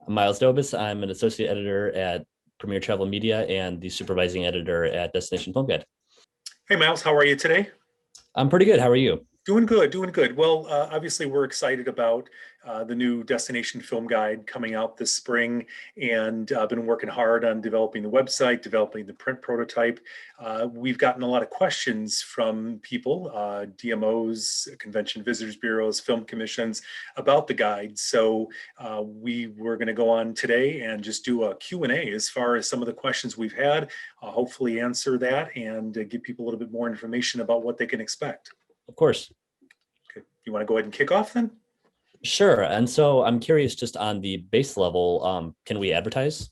I'm Miles Dobis. I'm an associate editor at Premier Travel Media and the supervising editor at Destination Film Guide. Hey, Miles, how are you today? I'm pretty good. How are you? Doing good, doing good. Well, obviously, we're excited about the new Destination Film Guide coming out this spring, and been working hard on developing the website, developing the print prototype. We've gotten a lot of questions from people, DMOs, convention visitors bureaus, film commissions about the guide. So we were going to go on today and just do a Q&A as far as some of the questions we've had, hopefully answer that and give people a little bit more information about what they can expect. Of course. Okay. You want to go ahead and kick off then? Sure. And so I'm curious just on the base level, can we advertise?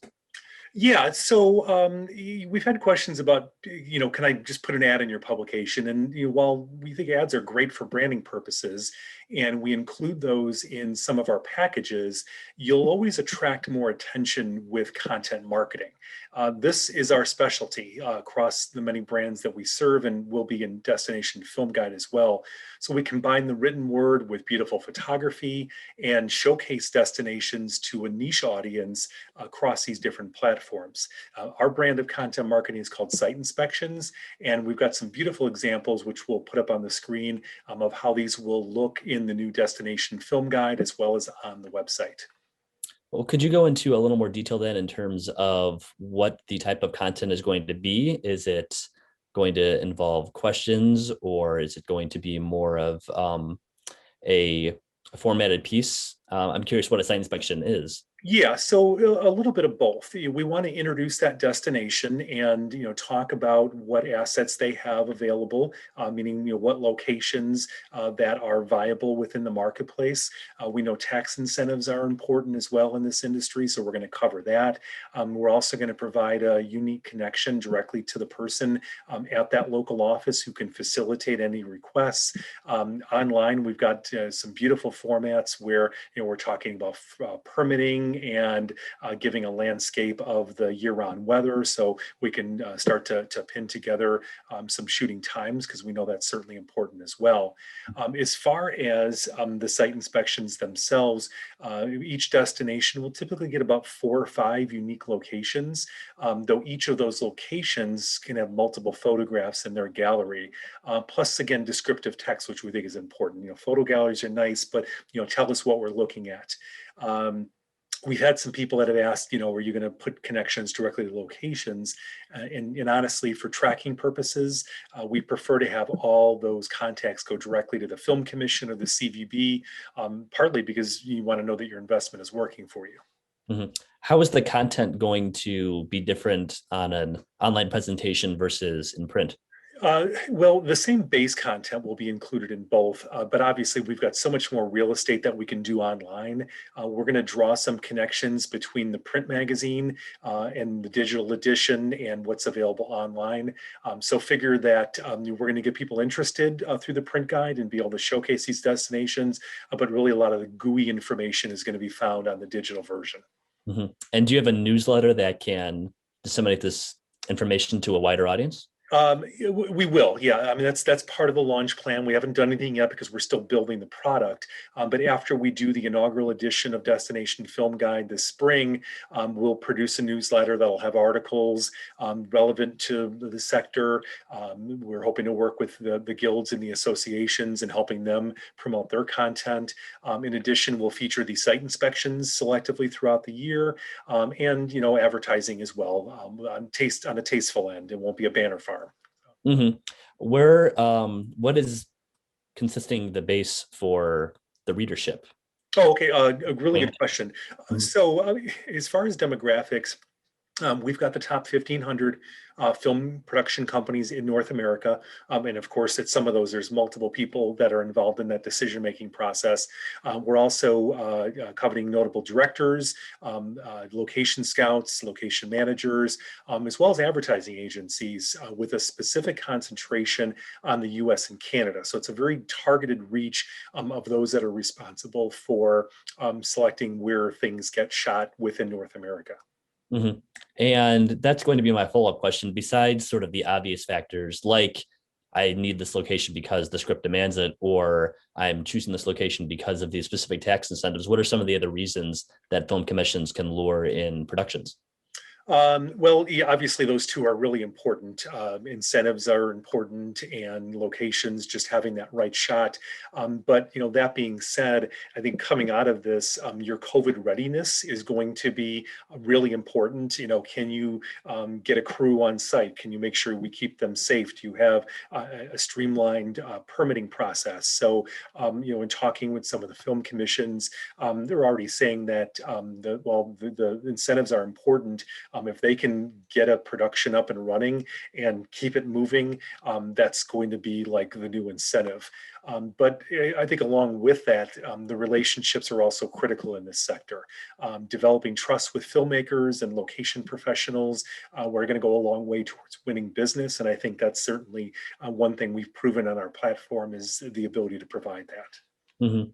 Yeah, so we've had questions about, can I just put an ad in your publication? And while we think ads are great for branding purposes, and we include those in some of our packages, you'll always attract more attention with content marketing. This is our specialty across the many brands that we serve, and will be in Destination Film Guide as well. So we combine the written word with beautiful photography and showcase destinations to a niche audience across these different platforms. Our brand of content marketing is called Site Inspections, and we've got some beautiful examples which we'll put up on the screen of how these will look in the new Destination Film Guide as well as on the website. Well, could you go into a little more detail then in terms of what the type of content is going to be? Is it going to involve questions, or is it going to be more of a formatted piece? I'm curious what a site inspection is. Yeah, so a little bit of both. We want to introduce that destination and talk about what assets they have available, meaning what locations that are viable within the marketplace. We know tax incentives are important as well in this industry, so we're going to cover that. We're also going to provide a unique connection directly to the person at that local office who can facilitate any requests. Online, we've got some beautiful formats where we're talking about permitting and giving a landscape of the year-round weather, so we can start to pin together some shooting times, because we know that's certainly important as well. As far as the site inspections themselves, each destination will typically get about 4 or 5 unique locations, though each of those locations can have multiple photographs in their gallery, plus again descriptive text, which we think is important. Photo galleries are nice, but tell us what we're looking at. We've had some people that have asked, are you going to put connections directly to locations? And honestly, for tracking purposes, we prefer to have all those contacts go directly to the Film Commission or the CVB, partly because you want to know that your investment is working for you. Mm-hmm. How is the content going to be different on an online presentation versus in print? Well, the same base content will be included in both, but obviously we've got so much more real estate that we can do online. We're going to draw some connections between the print magazine and the digital edition and what's available online. So figure that we're going to get people interested through the print guide and be able to showcase these destinations, but really a lot of the gooey information is going to be found on the digital version. Mm-hmm. And do you have a newsletter that can disseminate this information to a wider audience? We will, yeah. I mean, that's part of the launch plan. We haven't done anything yet because we're still building the product. But after we do the inaugural edition of Destination Film Guide this spring, we'll produce a newsletter that'll have articles relevant to the sector. We're hoping to work with the guilds and the associations and helping them promote their content. In addition, we'll feature the site inspections selectively throughout the year, and advertising as well on a tasteful end. It won't be a banner farm. Mm-hmm. What is consisting the base for the readership? Oh, okay. A really good question. Mhm. So, as far as demographics, we've got the top 1,500 film production companies in North America. And of course, at some of those, there's multiple people that are involved in that decision-making process. We're also coveting notable directors, location scouts, location managers, as well as advertising agencies with a specific concentration on the US and Canada. So it's a very targeted reach of those that are responsible for selecting where things get shot within North America. Mm-hmm. And that's going to be my follow-up question. Besides sort of the obvious factors like I need this location because the script demands it, or I'm choosing this location because of these specific tax incentives? What are some of the other reasons that film commissions can lure in productions? Well, yeah, obviously those two are really important. Incentives are important, and locations, just having that right shot. But that being said, I think coming out of this, your COVID readiness is going to be really important. Can you get a crew on site? Can you make sure we keep them safe? Do you have a streamlined permitting process? So, in talking with some of the film commissions, they're already saying that the incentives are important. If they can get a production up and running and keep it moving, that's going to be like the new incentive. But I think along with that, the relationships are also critical in this sector. Developing trust with filmmakers and location professionals, we're going to go a long way towards winning business. And I think that's certainly one thing we've proven on our platform is the ability to provide that. Mhm.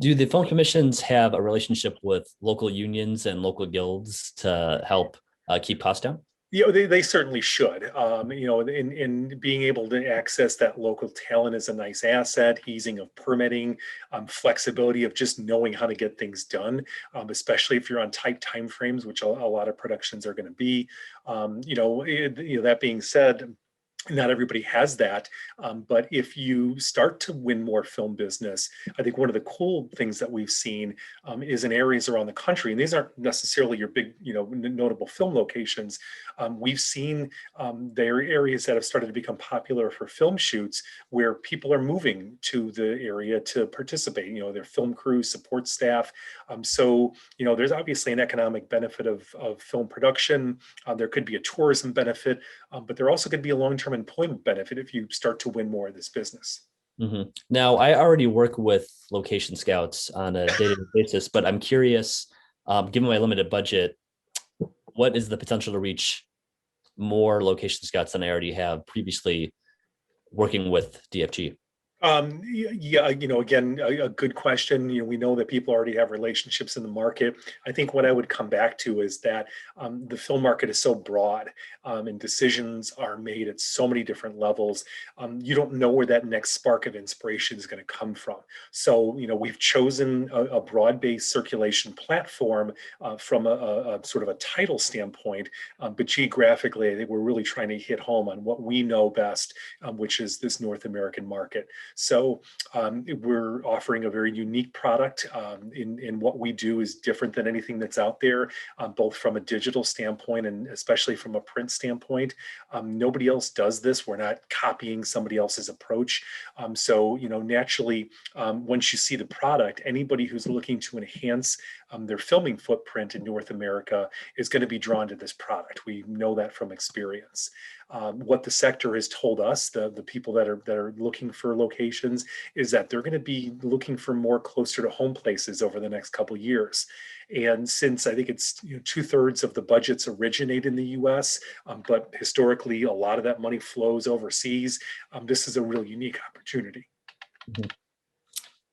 Do the film commissions have a relationship with local unions and local guilds to help keep costs down? They certainly should. In being able to access that local talent is a nice asset. Easing of permitting, flexibility of just knowing how to get things done, especially if you're on tight timeframes, which a lot of productions are going to be. That being said, not everybody has that. But if you start to win more film business, I think one of the cool things that we've seen is in areas around the country, and these aren't necessarily your big, notable film locations. We've seen there are areas that have started to become popular for film shoots where people are moving to the area to participate, their film crew, support staff. So, there's obviously an economic benefit of film production. There could be a tourism benefit, but there also could be a long-term employment benefit if you start to win more of this business. Now, I already work with location scouts on a day-to-day basis, but I'm curious, given my limited budget, what is the potential to reach more location scouts than I already have previously working with DFG? Yeah, again, a good question. We know that people already have relationships in the market. I think what I would come back to is that the film market is so broad, and decisions are made at so many different levels. You don't know where that next spark of inspiration is going to come from. So, we've chosen a broad-based circulation platform from a sort of a title standpoint, but geographically, I think we're really trying to hit home on what we know best, which is this North American market. So we're offering a very unique product, in what we do is different than anything that's out there, both from a digital standpoint and especially from a print standpoint. Nobody else does this. We're not copying somebody else's approach. So, naturally, once you see the product, anybody who's looking to enhance their filming footprint in North America is going to be drawn to this product. We know that from experience. What the sector has told us, the people that are looking for locations, is that they're going to be looking for more closer to home places over the next couple of years. And since I think it's 2/3 of the budgets originate in the U.S., but historically a lot of that money flows overseas, this is a real unique opportunity. Mhm.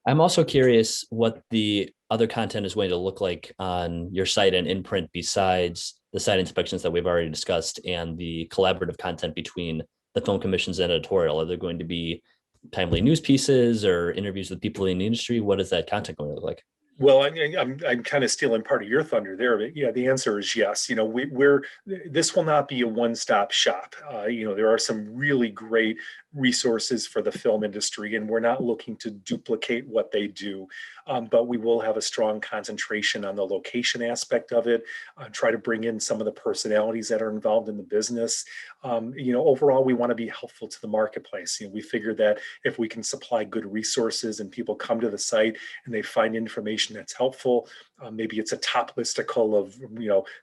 I'm also curious what the other content is going to look like on your site and in print besides the site inspections that we've already discussed and the collaborative content between the film commissions and editorial. Are there going to be timely news pieces or interviews with people in the industry? What is that content going to look like? Well, I'm kind of stealing part of your thunder there, but yeah, the answer is yes. We're this will not be a one-stop shop. There are some really great resources for the film industry, and we're not looking to duplicate what they do, but we will have a strong concentration on the location aspect of it. Try to bring in some of the personalities that are involved in the business. Overall, we want to be helpful to the marketplace. We figure that if we can supply good resources and people come to the site and they find information that's helpful, maybe it's a top listicle of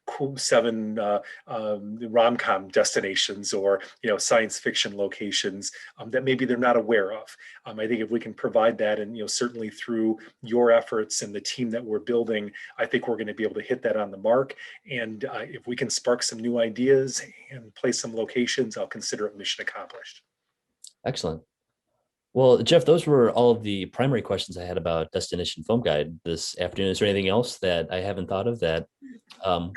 cool 7 rom-com destinations or science fiction locations that maybe they're not aware of. I think if we can provide that, and certainly through your efforts and the team that we're building, I think we're going to be able to hit that on the mark. And if we can spark some new ideas and place some locations, I'll consider it mission accomplished. Excellent. Well, Jeff, those were all of the primary questions I had about Destination Film Guide this afternoon. Is there anything else that I haven't thought of that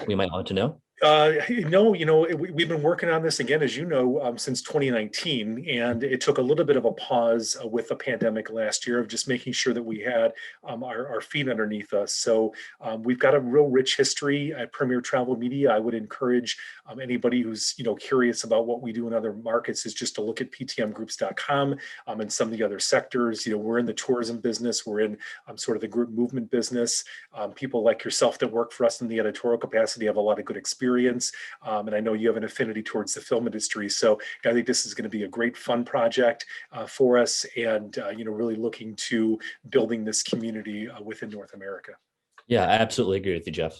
we might want to know? No, we've been working on this again, as you know, since 2019, and it took a little bit of a pause with the pandemic last year of just making sure that we had our feet underneath us. So we've got a real rich history at Premier Travel Media. I would encourage anybody who's curious about what we do in other markets is just to look at ptmgroups.com and some of the other sectors. We're in the tourism business. We're in sort of the group movement business. People like yourself that work for us in the editorial capacity have a lot of good experience. And I know you have an affinity towards the film industry. So I think this is going to be a great fun project for us and, really looking to building this community within North America. Yeah, I absolutely agree with you, Jeff.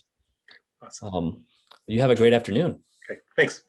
Awesome. Um, you have a great afternoon. Okay, thanks.